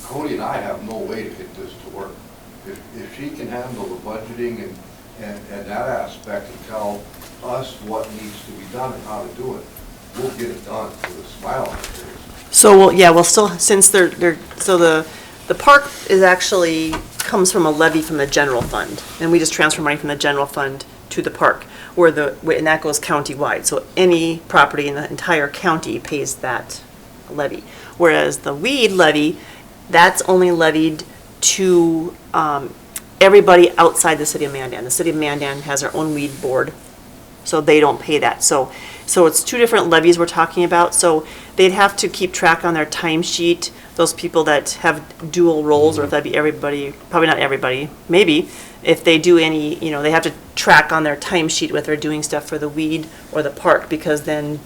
Cody and I have no way to get this to work. If she can handle the budgeting and that aspect and tell us what needs to be done and how to do it, we'll get it done with a smile on our face. So, we'll still, since so the park is actually, comes from a levy from the general fund, and we just transfer money from the general fund to the park, and that goes countywide, so any property in the entire county pays that levy. Whereas the weed levy, that's only levied to everybody outside the city of Mandan. The city of Mandan has their own weed board, so they don't pay that. So it's two different levies we're talking about. So they'd have to keep track on their timesheet, those people that have dual roles, or if that'd be everybody, probably not everybody, maybe. If they do any, they have to track on their timesheet whether they're doing stuff for the weed or the park, because then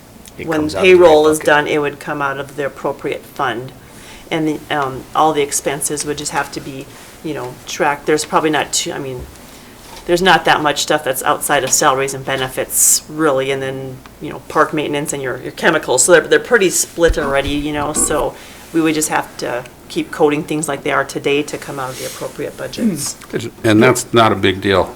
when payroll is done, it would come out of the appropriate fund. And all the expenses would just have to be, tracked. There's probably not there's not that much stuff that's outside of salaries and benefits, really, and then, park maintenance and your chemicals. So they're pretty split already, so we would just have to keep coding things like they are today to come out of the appropriate budgets. And that's not a big deal.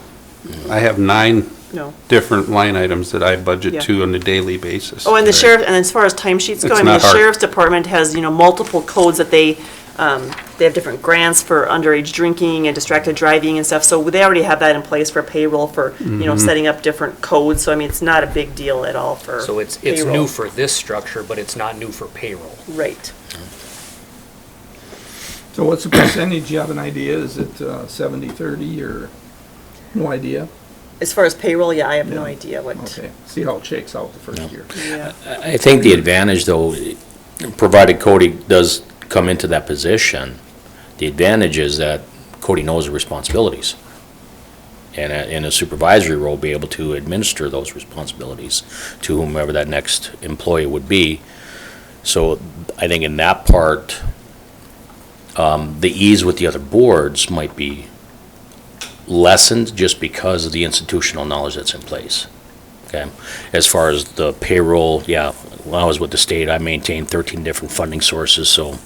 I have 9 No. different line items that I budget Yeah. to on a daily basis. Oh, and the sheriff, and as far as timesheets go, It's the not hard. sheriff's department has, multiple codes that they have different grants for underage drinking and distracted driving and stuff, so they already have that in place for payroll for, setting up different codes, so it's not a big deal at all for So it's payroll. new for this structure, but it's not new for payroll. Right. So what's the percentage? You have an idea? Is it 70-30 or no idea? As far as payroll, yeah, I have no Yeah. idea what. Okay, see how it shakes out the first year. Yeah. I think the advantage, though, provided Cody does come into that position, the advantage is that Cody knows the responsibilities. And in a supervisory role, be able to administer those responsibilities to whomever that next employee would be. So I think in that part, the ease with the other boards might be lessened just because of the institutional knowledge that's in place. Okay, as far as the payroll, yeah, when I was with the state, I maintained 13 different funding sources, so,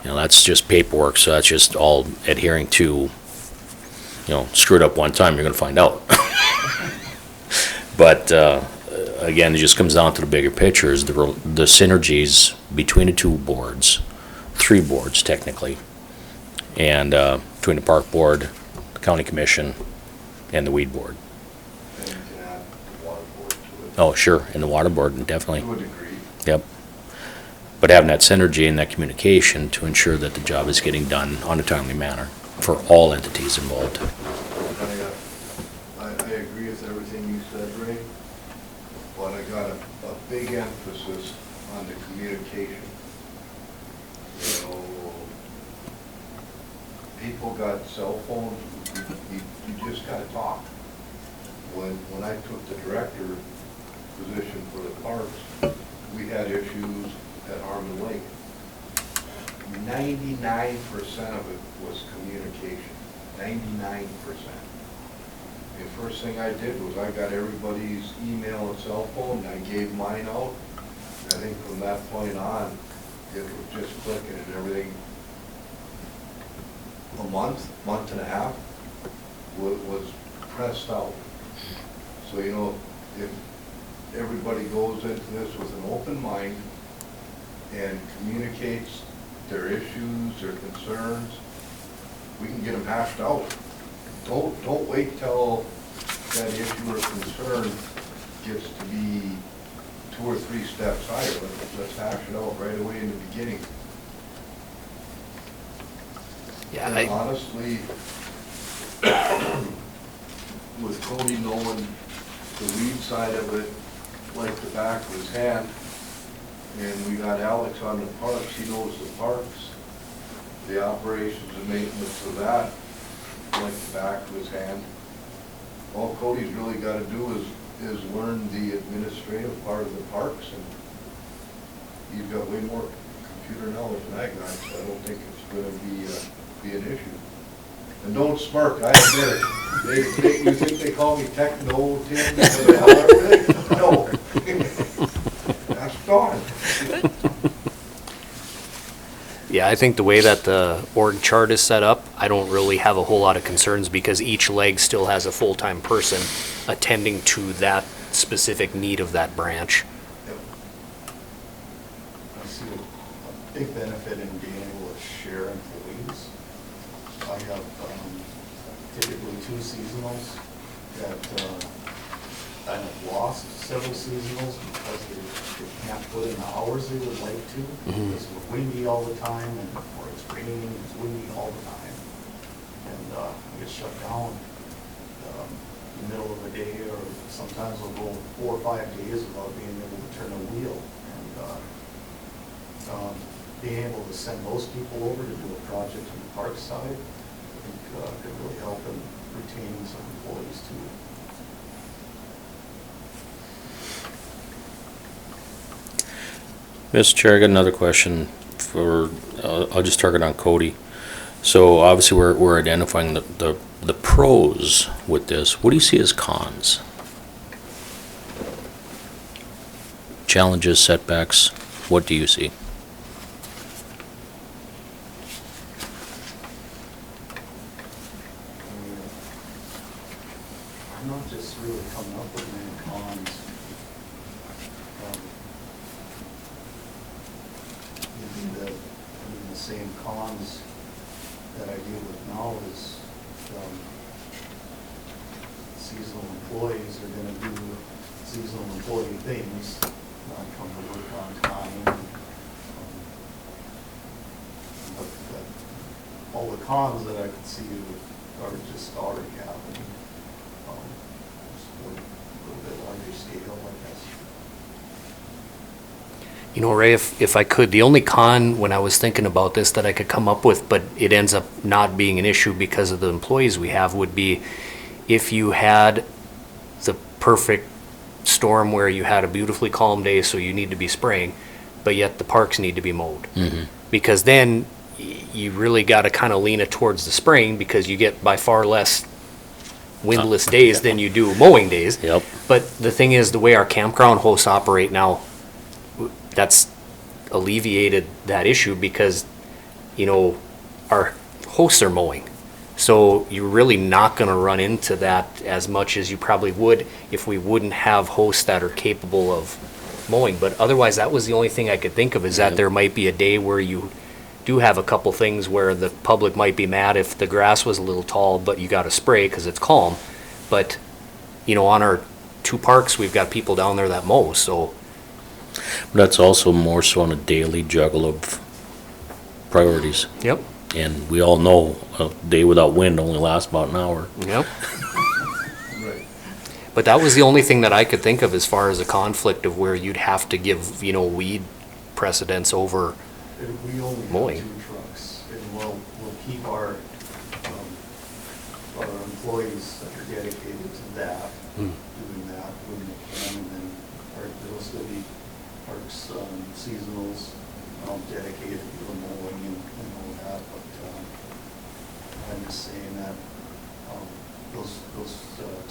that's just paperwork, so that's just all adhering to, screwed up one time, you're gonna find out. But, again, it just comes down to the bigger picture, is the synergies between the 2 boards, 3 boards technically, and, between the park board, the county commission, and the weed board. And you can add the water board to it. Oh, sure, and the water board, definitely. To a degree. Yep. But having that synergy and that communication to ensure that the job is getting done on a timely manner for all entities involved. I agree with everything you said, Ray, but I got a big emphasis on the communication. People got cell phones, you just gotta talk. When I took the director position for the parks, we had issues at Harmon Lake. 99% of it was communication, 99%. The first thing I did was I got everybody's email and cell phone, and I gave mine out. And I think from that point on, it was just clicking and everything. A month and a half was pressed out. So, if everybody goes into this with an open mind and communicates their issues, their concerns, we can get them hashed out. Don't wait till that issue or concern gets to be 2 or 3 steps higher. Let's hash it out right away in the beginning. Yeah, And honestly, with Cody knowing the weed side of it like the back of his hand, and we got Alex on the parks, he knows the parks, the operations and maintenance of that like the back of his hand. All Cody's really got to do is learn the administrative part of the parks, and he's got way more computer knowledge than I got, so I don't think it's going to be an issue. And don't smirk, I admit it. You think they call me Techno Tim? No. That's gone. yeah, Yeah, I think the way that the org chart is set up, I don't really have a whole lot of concerns because each leg still has a full-time person attending to that specific need of that branch. I see a big benefit in being able to share employees. I have typically 2 seasonals that I have lost several seasonals because they can't put in the hours they would like to, because we're windy all the time, or it's raining, it's windy all the time. And we get shut down in the middle of the day, or sometimes we'll go 4 or 5 days without being able to turn a wheel. And being able to send those people over to do a project on the park side, I think could really help in retaining some employees too. Mr. Chair, I got another question for, I'll just target on Cody. So obviously, we're identifying the pros with this. What do you see as cons? Challenges, setbacks, what do you see? I'm not just really coming up with many cons. The same cons that I deal with now is seasonal employees are gonna do seasonal employee things, not come to work on time. But all the cons that I could see are just already happening. Just a little bit larger scale, I guess. You know, Ray, if I could, the only con when I was thinking about this that I could come up with, but it ends up not being an issue because of the employees we have, would be if you had the perfect storm where you had a beautifully calm day, so you need to be spraying, but yet the parks need to be mowed. Because then you really got to kind of lean it towards the spraying, because you get by far less windless days than you do mowing days. Yep. But the thing is, the way our campground hosts operate now, that's alleviated that issue because, you know, our hosts are mowing. So you're really not going to run into that as much as you probably would if we wouldn't have hosts that are capable of mowing. But otherwise, that was the only thing I could think of, is that there might be a day where you do have a couple things where the public might be mad if the grass was a little tall, but you got to spray because it's calm. But, you know, on our 2 parks, we've got people down there that mow, so. But that's also more so on a daily juggle of priorities. Yep. And we all know a day without wind only lasts about an hour. Yep. Right. But that was the only thing that I could think of as far as a conflict of where you'd have to give, you know, weed precedence over. We only Mowing. have 2 trucks, and we'll keep our employees that are dedicated to that, doing that when they can, and then there'll still be parks, seasonals, dedicated to the mowing and all that, but I'm just saying that those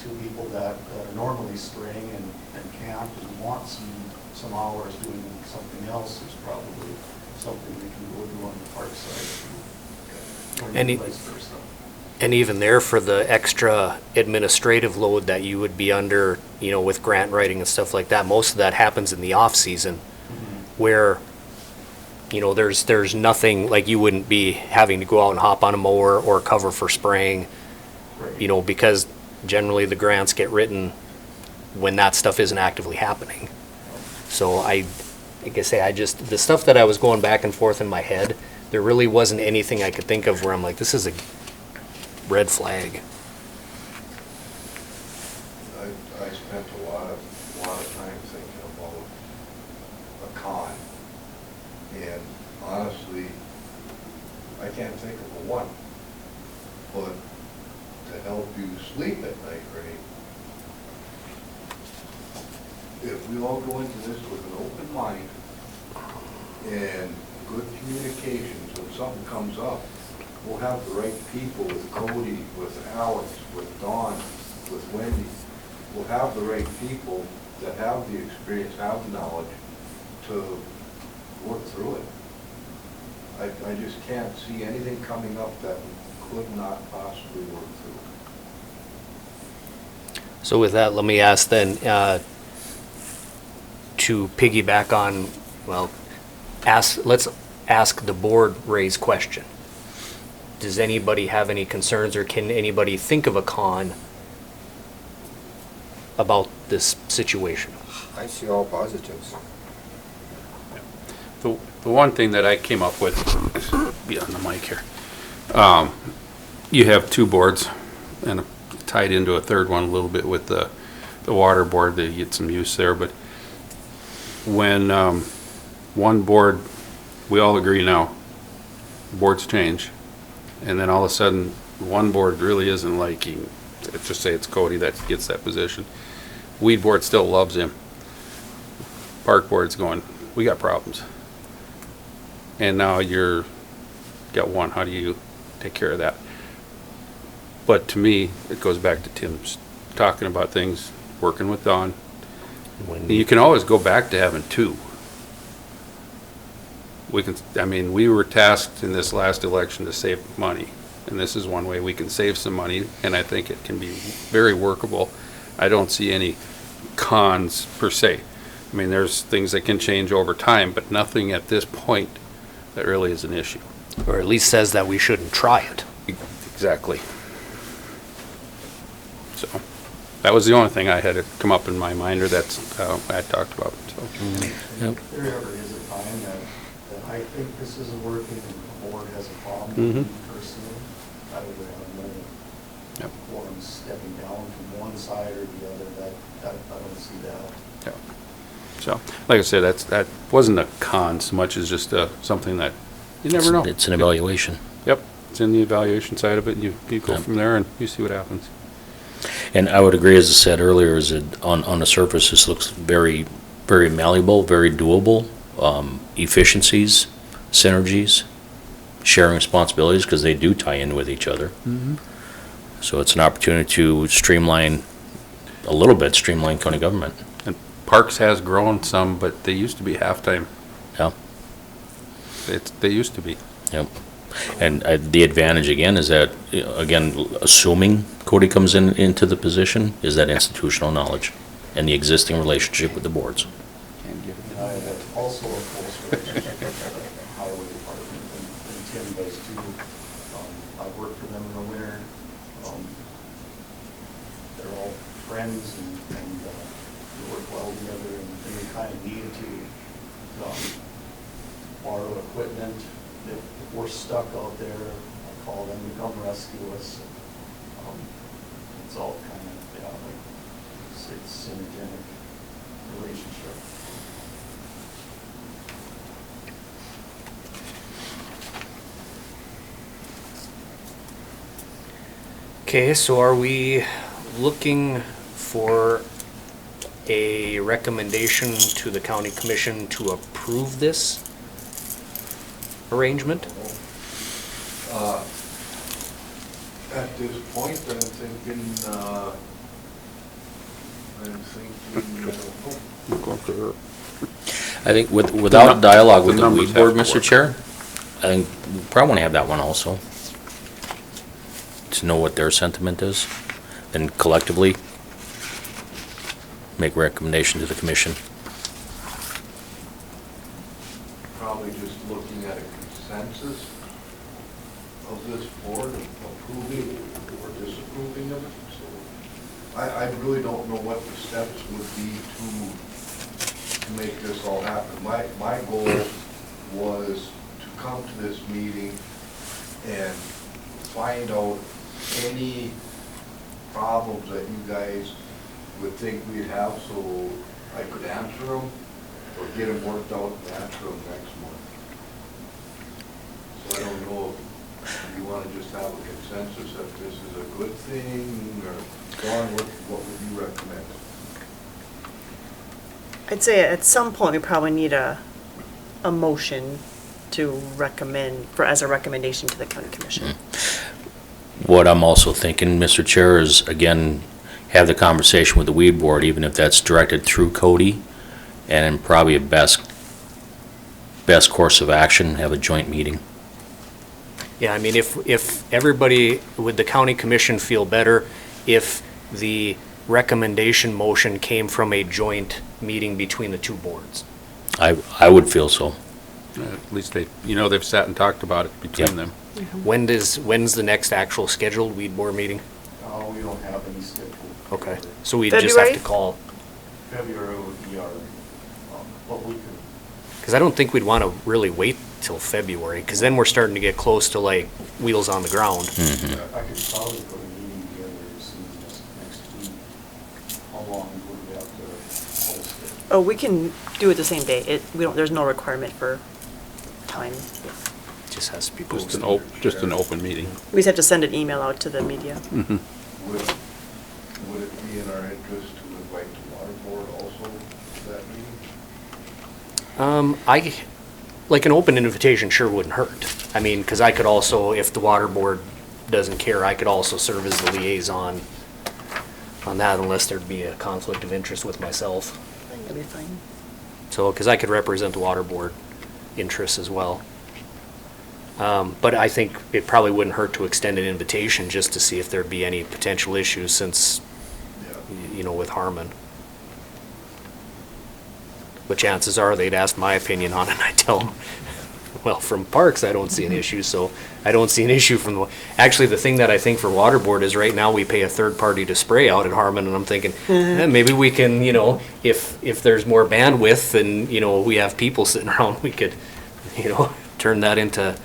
2 people that are normally spraying and can't and want some hours doing something else is probably something they can go do on the park side. And vice versa. And even there, for the extra administrative load that you would be under, you know, with grant writing and stuff like that, most of that happens in the off season, where, you know, there's nothing, like you wouldn't be having to go out and hop on a mower or cover for spraying, Right. you know, because generally the grants get written when that stuff isn't actively happening. So like I say, the stuff that I was going back and forth in my head, there really wasn't anything I could think of where I'm like, this is a red flag. I spent a lot of time thinking about a con, and honestly, I can't think of a one. But to help you sleep at night, Ray, if we all go into this with an open mind and good communications, when something comes up, we'll have the right people with Cody, with Alex, with Dawn, with Wendy. We'll have the right people that have the experience, have the knowledge to work through it. I just can't see anything coming up that could not possibly work through. So with that, let me ask then, to piggyback on, well, let's ask the board Ray's question. Does anybody have any concerns, or can anybody think of a con about this situation? I see all positives. The one thing that I came up with, be on the mic here, you have two boards and tied into a third one a little bit with the water board, they get some use there, but when one board, we all agree now, boards change, and then all of a sudden, one board really isn't liking, let's just say it's Cody that gets that position. Weed board still loves him. Park board's going, we got problems. And now you're, got one, how do you take care of that? But to me, it goes back to Tim's talking about things, working with Don. You can always go back to having two. We can, I mean, we were tasked in this last election to save money, and this is one way we can save some money, and I think it can be very workable. I don't see any cons per se. I mean, there's things that can change over time, but nothing at this point that really is an issue. Or at least says that we shouldn't try it. Exactly. So, that was the only thing I had to come up in my mind, or that's I had talked about, so. Yep. If there ever is a time that I think this isn't working and the board has a problem Mhm. with me personally, I would have no Yep. quorum stepping down from one side or the other. That I don't see that. Yeah. So, like I said, that wasn't a con so much as just something that you never know. It's an evaluation. Yep, it's in the evaluation side of it, and you go Yep. from there and you see what happens. And I would agree, as I said earlier, is that on the surface, this looks very, very malleable, very doable. Efficiencies, synergies, sharing responsibilities, because they do tie in with each other. So it's an opportunity to streamline, a little bit, streamline county government. And Parks has grown some, but they used to be half-time. Yeah. They used to be. Yep. And the advantage, again, is that, again, assuming Cody comes into the position, is that institutional knowledge and the existing relationship with the boards. And I have also a close relationship with the highway department, and Tim does too. I work for them in the winter. They're all friends, and we work well together, and we kind of need to borrow equipment. If we're stuck out there, I call them to come rescue us. It's all kind of, like, it's synergetic relationship. Okay, so are we looking for a recommendation to the county commission to approve this arrangement? At this point, I think without dialogue with the numbers weed board, have to Mr. work. Chair, I think we probably want to have that one also. To know what their sentiment is, and collectively make recommendation to the commission. probably just looking at a consensus of this board, approving or disapproving of it. So I really don't know what the steps would be to make this all happen. My goal was to come to this meeting and find out any problems that you guys would think we'd have, so I could answer them, or get them worked out and answer them next month. So I don't know if you want to just have a consensus that this is a good thing, or Dawn, what would you recommend? I'd say at some point, we probably need a motion to recommend, as a recommendation to the county commission. What I'm also thinking, Mr. Chair, is again, have the conversation with the weed board, even if that's directed through Cody, and then probably a best course of action, have a joint meeting Yeah, I mean, if everybody, would the county commission feel better if the recommendation motion came from a joint meeting between the two boards? I would feel so. At least they've sat and talked about it between them. When's the next actual scheduled weed board meeting? We don't have any scheduled. Okay, so we just have to February? call, February would be our, what we could, because I don't think we'd want to really wait till February, because then we're starting to get close to like wheels on the ground. I could probably put a meeting together as soon as next week. How long would we have to post it? Oh, we can do it the same day. There's no requirement for time. Just has to be Just posted. just an open meeting. We just have to send an email out to the media. Would it be in our interest to invite the water board also to that meeting? Like an open invitation sure wouldn't hurt. I mean, because I could also, if the water board doesn't care, I could also serve as the liaison on that unless there'd be a conflict of interest with myself. That'd be fine. So, because I could represent the water board interests as well. But I think it probably wouldn't hurt to extend an invitation just to see if there'd be any potential issues since, with Harmon. But chances are they'd ask my opinion on it, and I tell them, well, from Parks, I don't see an issue, so I don't see an issue from the, actually, the thing that I think for water board is right now we pay a third party to spray out at Harmon, and I'm thinking, maybe we can, if there's more bandwidth and, we have people sitting around, we could, turn that into,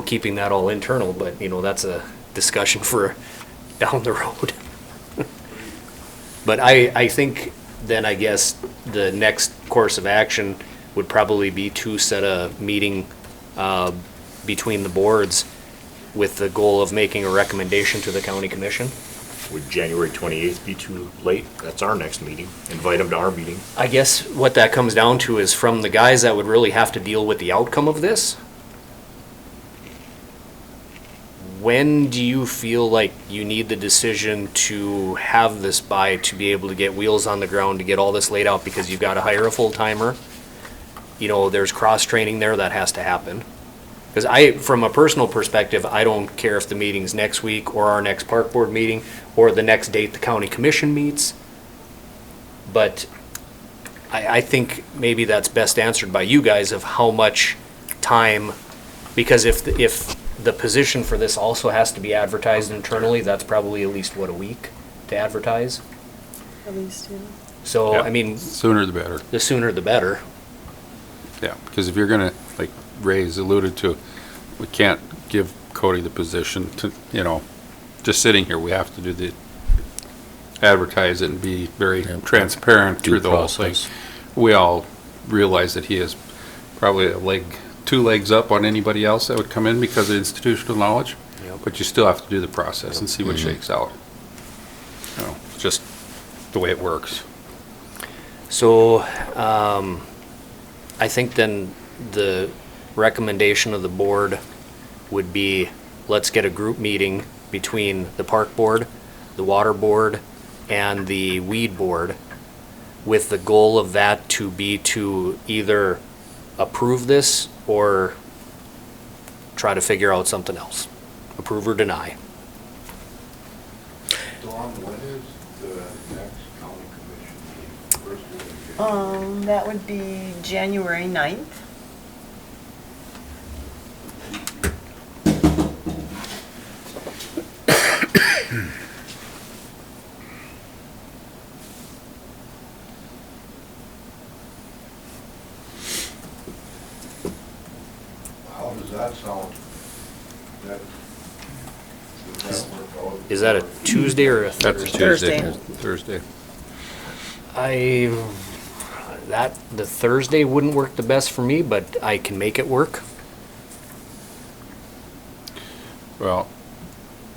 keeping that all internal, but, that's a discussion for down the road. But I think then I guess the next course of action would probably be to set a meeting between the boards with the goal of making a recommendation to the county commission. Would January 28th be too late? That's our next meeting. Invite them to our meeting. I guess what that comes down to is from the guys that would really have to deal with the outcome of this. When do you feel like you need the decision to have this by to be able to get wheels on the ground, to get all this laid out, because you've got to hire a full-timer? There's cross-training there that has to happen. Because from a personal perspective, I don't care if the meeting's next week or our next park board meeting or the next date the county commission meets. But I think maybe that's best answered by you guys of how much time, because if the position for this also has to be advertised internally, that's probably at least, a week to advertise? At least, yeah. So, Yep. I mean, Sooner the better. the sooner the better. Yeah, because if you're gonna, like Ray's alluded to, we can't give Cody the position to, just sitting here. We have to do the, advertise it and be very transparent Due through the whole thing. process. We all realize that he is probably two legs up on anybody else that would come in because of institutional knowledge, Yep. but you still have to do the process and see what shakes out. It's just the way it works. So, I think then the recommendation of the board would be, let's get a group meeting between the park board, the water board, and the weed board, with the goal of that to be to either approve this or try to figure out something else. Approve or deny. Dawn, when is the next county commission meeting? First one in January? That would be January 9th. How does that sound? That, does that work out? Is that a Tuesday or a That's a Thursday? Tuesday. The Thursday wouldn't work the best for me, but I can make it work. Well,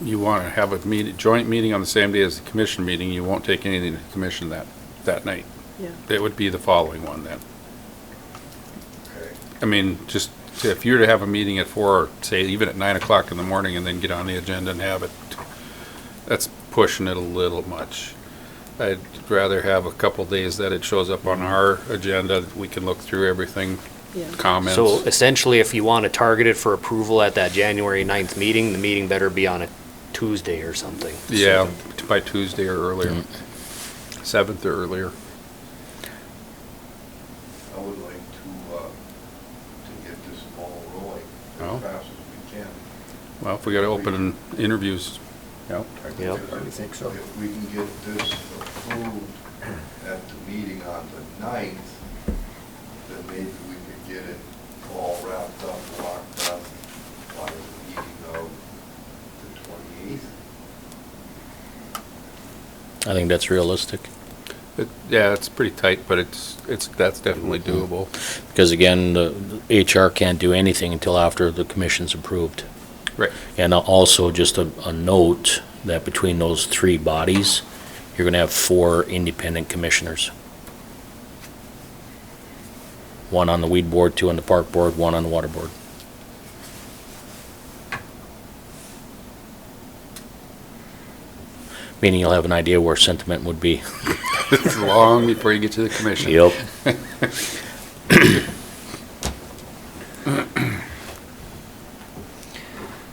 you want to have a joint meeting on the same day as the commission meeting, you won't take anything to the commission that night. Yeah. It would be the following one then. Okay. I mean, just if you're to have a meeting at 4, or say even at 9 o'clock in the morning and then get on the agenda and have it, that's pushing it a little much. I'd rather have a couple days that it shows up on our agenda, that we can look through everything Yeah. comments. So essentially, if you want to target it for approval at that January 9th meeting, the meeting better be on a Tuesday or something. Yeah, by Tuesday or earlier. 7th or earlier. I would like to get this ball rolling Oh. as fast as we can. Well, if we gotta open interviews, yeah. Yep. I think so. If we can get this approved at the meeting on the 9th, then maybe we could get it all wrapped up, locked up by the meeting of the 28th. I think that's realistic. Yeah, it's pretty tight, but that's definitely doable. Because again, the HR can't do anything until after the commission's approved. Right. And also just a note that between those three bodies, you're gonna have 4 independent commissioners. 1 on the weed board, 2 on the park board, 1 on the water board. Meaning you'll have an idea where sentiment would be. It's long before you get to the commission. Yep.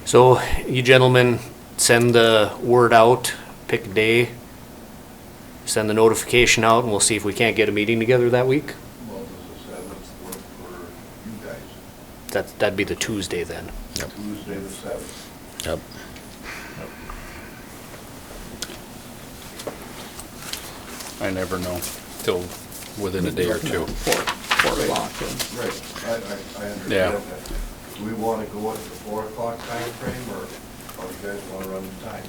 So you gentlemen send the word out, pick a day, send the notification out, and we'll see if we can't get a meeting together that week. Well, does the 7th work for you guys? That'd be the Tuesday then. Tuesday the 7th. Yep. I never know till within a day or two. 4 o'clock. Right, I understand Yeah. that. Do we want to go at the 4 o'clock time frame, or how do you guys want to run the time?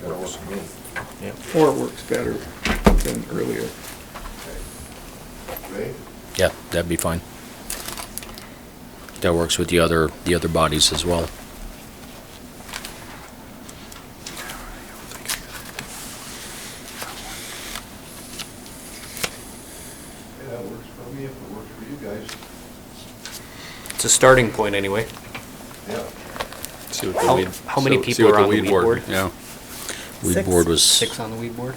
Works for me. 4 works better than earlier. Okay. Ray? Yeah, that'd be fine. That works with the other bodies as well. Yeah, that works for me if it works for you guys. It's a starting point anyway. Yeah. See what the How- weed- how many see people what are on the weed board? Yeah. Weed 6. board was 6 on the weed board?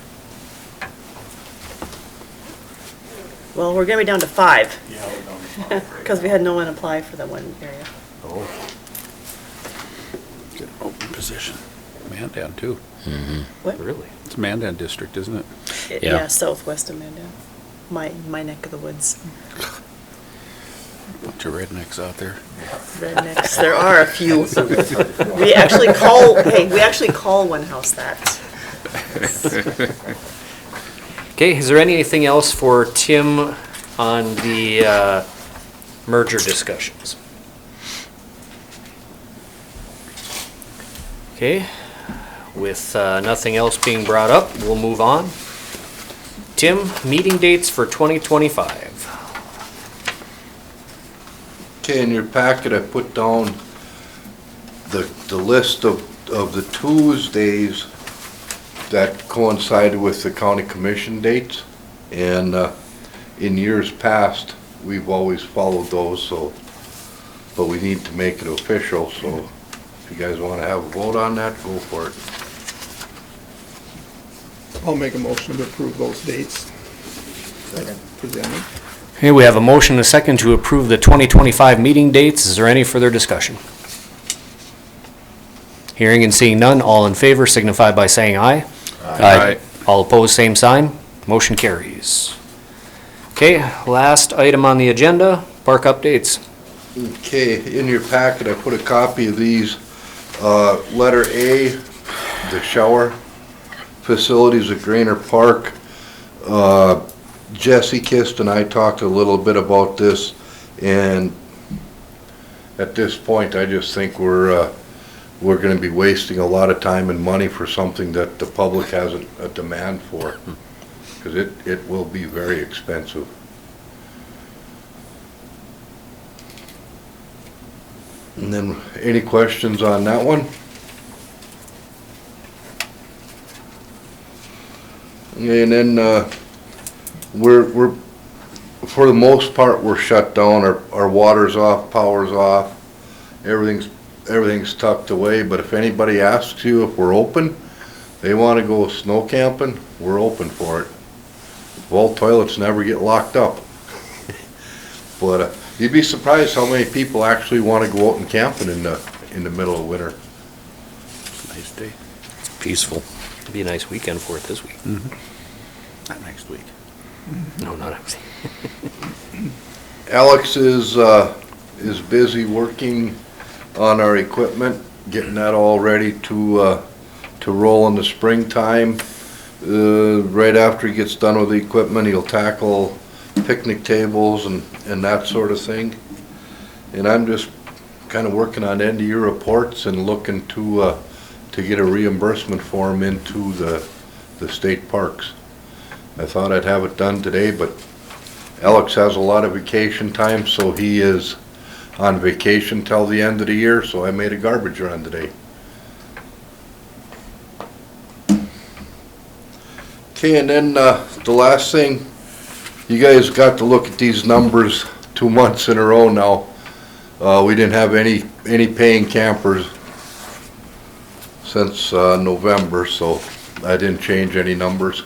Well, we're gonna be down to 5, Yeah, we're done with mine right because we now. had no one apply for that one area. Oh. Get an open position. Mandan too. What? Really? It's Mandan district, isn't it? Yeah. Yeah, southwest of Mandan, my neck of the woods. Bunch of rednecks out there. Rednecks, there are a few. We actually call one house that. Okay, is there anything else for Tim on the merger discussions? Okay, with nothing else being brought up, we'll move on. Tim, meeting dates for 2025. Okay, in your packet, I put down the list of the Tuesdays that coincided with the county commission dates. And in years past, we've always followed those, so, but we need to make it official, so if you guys want to have a vote on that, go for it. I'll make a motion to approve those dates presented. Okay, we have a motion and a second to approve the 2025 meeting dates. Is there any further discussion? Hearing and seeing none, all in favor signify by saying aye. Aye. All opposed, same sign. Motion carries. Okay, last item on the agenda, park updates. Okay, in your packet, I put a copy of these. Letter A, the shower facilities at Grainer Park. Jesse Kist and I talked a little bit about this, and at this point, I just think we're gonna be wasting a lot of time and money for something that the public hasn't a demand for, because it will be very expensive. And then, any questions on that one? And then, we're, for the most part, we're shut down, our water's off, power's off, everything's tucked away, but if anybody asks you if we're open, they wanna go snow camping, we're open for it. Vault toilets never get locked up. But you'd be surprised how many people actually want to go out and camping in the middle of winter. Nice day. Peaceful. It'd be a nice weekend for it this week. Not next week. No, not next. Alex is busy working on our equipment, getting that all ready to roll in the springtime. Right after he gets done with the equipment, he'll tackle picnic tables and that sort of thing. And I'm just kind of working on end-of-year reports and looking to get a reimbursement form into the state parks. I thought I'd have it done today, but Alex has a lot of vacation time, so he is on vacation till the end of the year, so I made a garbage run today. Okay, and then the last thing, you guys got to look at these numbers 2 months in a row now. We didn't have any paying campers since November, so I didn't change any numbers.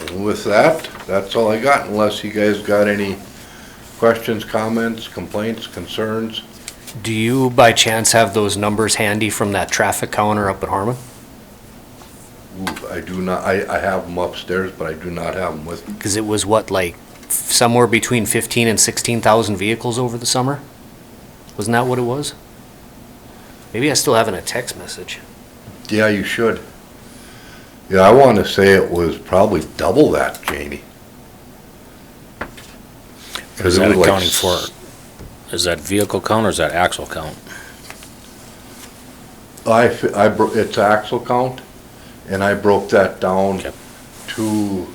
And with that, that's all I got, unless you guys got any questions, comments, complaints, concerns. Do you by chance have those numbers handy from that traffic counter up at Harmon? Ooh, I do not, I have them upstairs, but I do not have them with me. Because it was what, like somewhere between 15 and 16,000 vehicles over the summer? Wasn't that what it was? Maybe I still have it in a text message. Yeah, you should. Yeah, I want to say it was probably double that, Jamie. Is that it was like accounting for, is that vehicle count or is that axle count? It's axle count, and I broke that down Okay. to,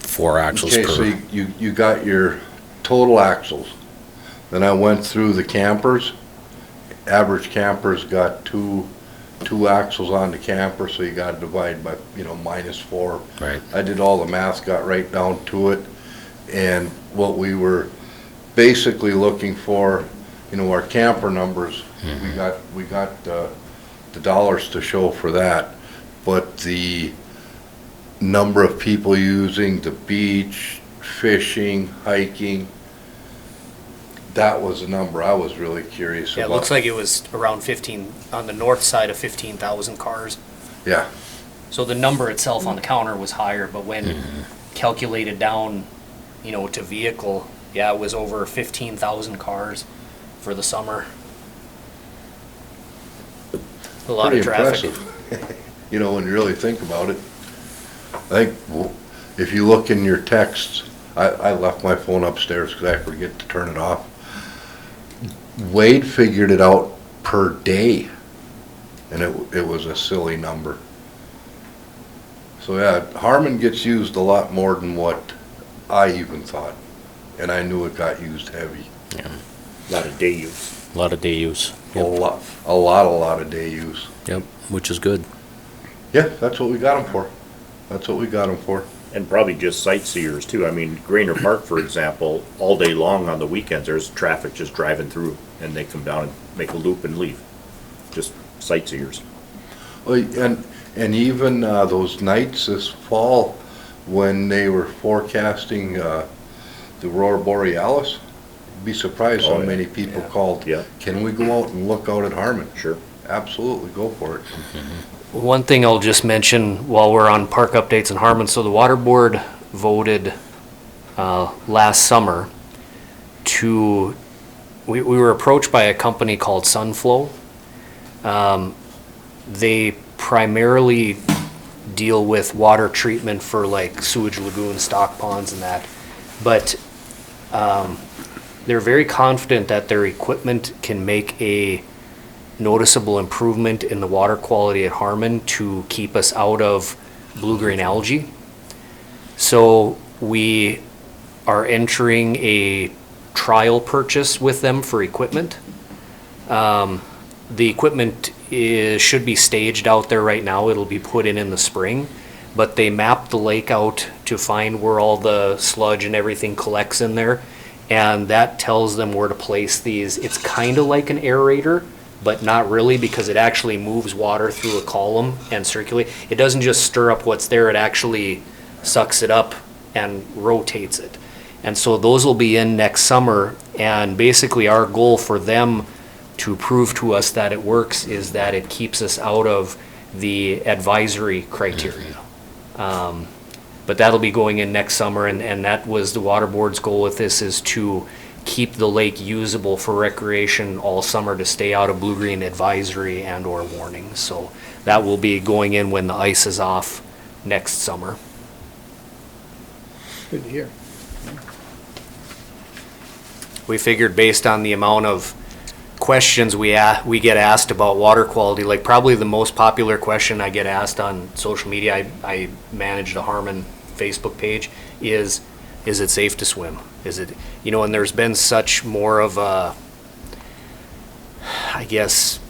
4 axles okay, so per. you got your total axles. Then I went through the campers. Average campers got two axles on the camper, so you got to divide by, -4. Right. I did all the math, got right down to it, and what we were basically looking for, our camper numbers, we got the dollars to show for that, but the number of people using the beach, fishing, hiking, that was the number I was really curious Yeah, about. it looks like it was around 15, on the north side of 15,000 cars. Yeah, So the number itself on the counter was higher, but when calculated down, to vehicle, yeah, it was over 15,000 cars for the summer. A lot pretty of traffic. impressive. When you really think about it. I think if you look in your texts, I left my phone upstairs because I forget to turn it off. Wade figured it out per day, and it was a silly number. So yeah, Harmon gets used a lot more than what I even thought, and I knew it got used heavy. Yeah. A lot of day use. A lot of day use. A lot of day use. Yep, which is good. Yeah, that's what we got them for. That's what we got them for. And probably just sightseers too. I mean, Grainer Park, for example, all day long on the weekends, there's traffic just driving through, and they come down and make a loop and leave. Just sightseers. Well, and even those nights this fall, when they were forecasting the Aurora Borealis, you'd be surprised Oh, how yeah. many people Yeah. called. Yeah. Can we go out and look out at Harmon? Sure. Absolutely, go for it. One thing I'll just mention while we're on park updates in Harmon, so the water board voted last summer we were approached by a company called Sunflow. They primarily deal with water treatment for like sewage lagoons, stock ponds and that, but they're very confident that their equipment can make a noticeable improvement in the water quality at Harmon to keep us out of blue-green algae. So we are entering a trial purchase with them for equipment. The equipment should be staged out there right now. It'll be put in the spring, but they mapped the lake out to find where all the sludge and everything collects in there, and that tells them where to place these. It's kind of like an aerator, but not really, because it actually moves water through a column and circulate. It doesn't just stir up what's there, it actually sucks it up and rotates it. And so those will be in next summer, and basically our goal for them to prove to us that it works is that it keeps us out of the advisory criteria. But that'll be going in next summer, and that was the water board's goal with this, is to keep the lake usable for recreation all summer, to stay out of blue-green advisory and or warnings. So that will be going in when the ice is off next summer. Good to hear. We figured based on the amount of questions we get asked about water quality, like probably the most popular question I get asked on social media, I manage the Harmon Facebook page, is it safe to swim? Is it, and there's been such more of a, I guess,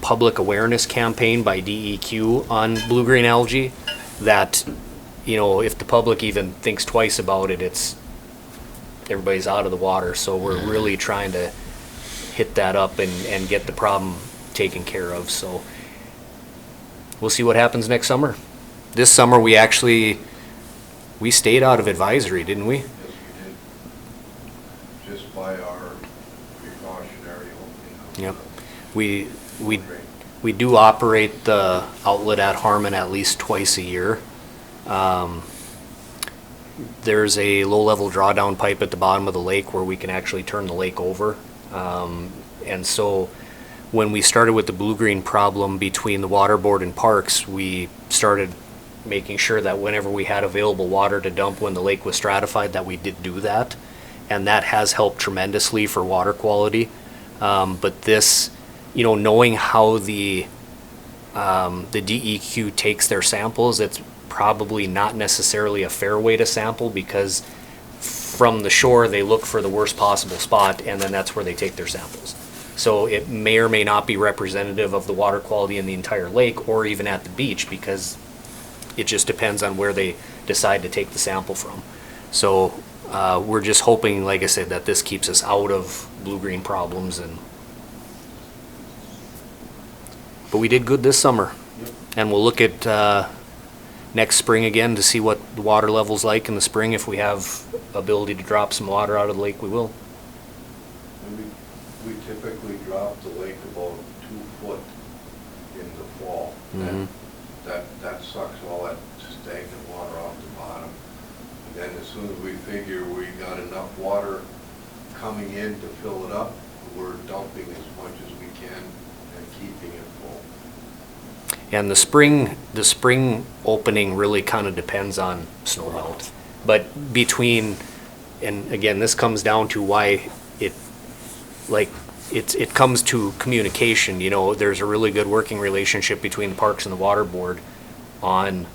public awareness campaign by DEQ on blue-green algae that, if the public even thinks twice about it, everybody's out of the water. So we're really trying to hit that up and get the problem taken care of. So we'll see what happens next summer. This summer we stayed out of advisory, didn't we? Yes, we did. Just by our precautionary opening. Yep. We do operate the outlet at Harmon at least twice a year. There's a low-level drawdown pipe at the bottom of the lake where we can actually turn the lake over. And so when we started with the blue-green problem between the water board and parks, we started making sure that whenever we had available water to dump when the lake was stratified, that we did do that. And that has helped tremendously for water quality. But this, knowing how the DEQ takes their samples, it's probably not necessarily a fair way to sample, because from the shore they look for the worst possible spot and then that's where they take their samples. So it may or may not be representative of the water quality in the entire lake or even at the beach, because it just depends on where they decide to take the sample from. So we're just hoping, like I said, that this keeps us out of blue-green problems. But we did good this summer. Yep. And we'll look at next spring again to see what the water level's like in the spring. If we have ability to drop some water out of the lake, we will. We typically drop the lake about 2 foot in the fall. Mhm. That sucks all that stagnant water off the bottom. And then as soon as we figure we got enough water coming in to fill it up, we're dumping as much as we can and keeping it full. And the spring opening really kind of depends on snow melt. But and again, this comes down to why it comes to communication. There's a really good working relationship between the parks and the water board on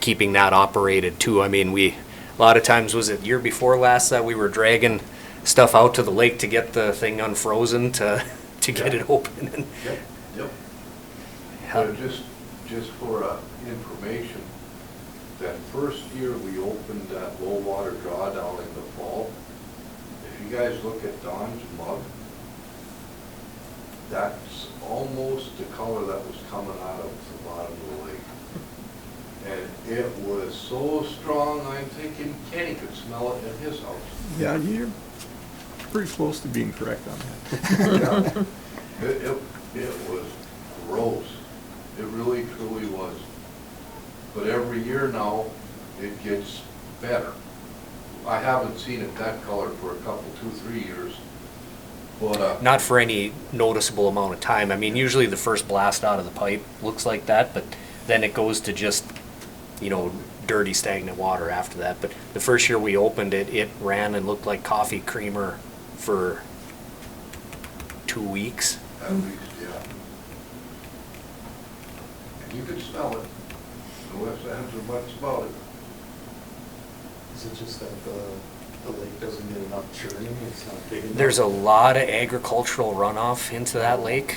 keeping that operated too. I mean, a lot of times, was it year before last that we were dragging stuff out to the lake to get the thing unfrozen to get it open? And Yep. But just for information, that first year we opened that low water drawdown in the fall, if you guys look at Don's mug, that's almost the color that was coming out of the bottom of the lake. And it was so strong, I'm thinking Kenny could smell it at his house. Yeah, you're pretty close to being correct on that. Yeah. It was gross. It really, truly was. But every year now, it gets better. I haven't seen it that color for a couple, 2-3 years. But not for any noticeable amount of time. I mean, usually the first blast out of the pipe looks like that, but then it goes to just, dirty stagnant water after that. But the first year we opened it, it ran and looked like coffee creamer for 2 weeks. at least, yeah. And you could smell it. No ifs, ands, or buts about it. Is it just that the lake doesn't get enough churning, it's not big enough? There's a lot of agricultural runoff into that lake.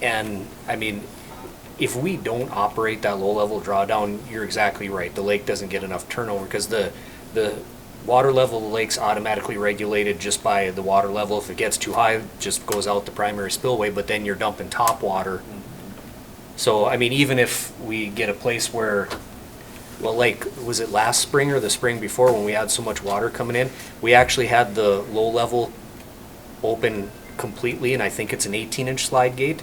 And, I mean, if we don't operate that low-level drawdown, you're exactly right. The lake doesn't get enough turnover because the water level of the lake's automatically regulated just by the water level. If it gets too high, it just goes out the primary spillway, but then you're dumping top water So, I mean, even if we get a place where, well, like, was it last spring or the spring before when we had so much water coming in? We actually had the low level open completely, and I think it's an 18-inch slide gate.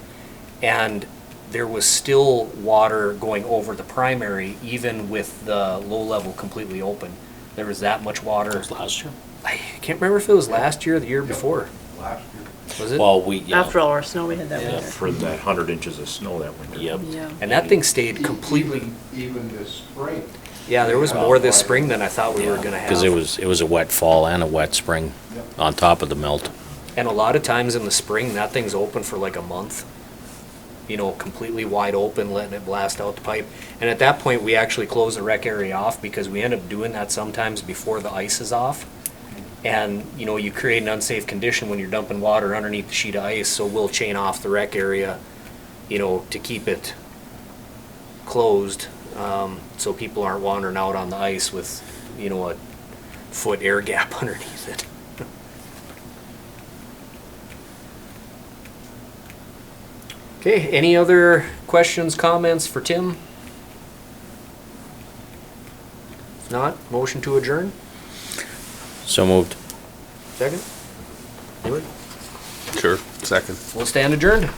And there was still water going over the primary, even with the low level completely open. There was that much water. That was last year. I can't remember if it was last year or the year before. Last year. Was it? Well, yeah. After all our snow we had that Yeah. winter. For that 100 inches of snow that winter. Yep. Yeah. And that thing stayed completely, Even this spring. yeah, there was more this spring than I thought we were gonna have. Because it was a wet fall and a wet spring Yep. on top of the melt. And a lot of times in the spring, that thing's open for like a month. You know, completely wide open, letting it blast out the pipe. And at that point, we actually close the rec area off because we end up doing that sometimes before the ice is off. And, you know, you create an unsafe condition when you're dumping water underneath the sheet of ice, so we'll chain off the rec area, you know, to keep it closed, so people aren't wandering out on the ice with, you know, a foot air gap underneath it. Okay, any other questions, comments for Tim? If not, motion to adjourn? So moved. Second? Do it. Sure, second. We'll stand adjourned.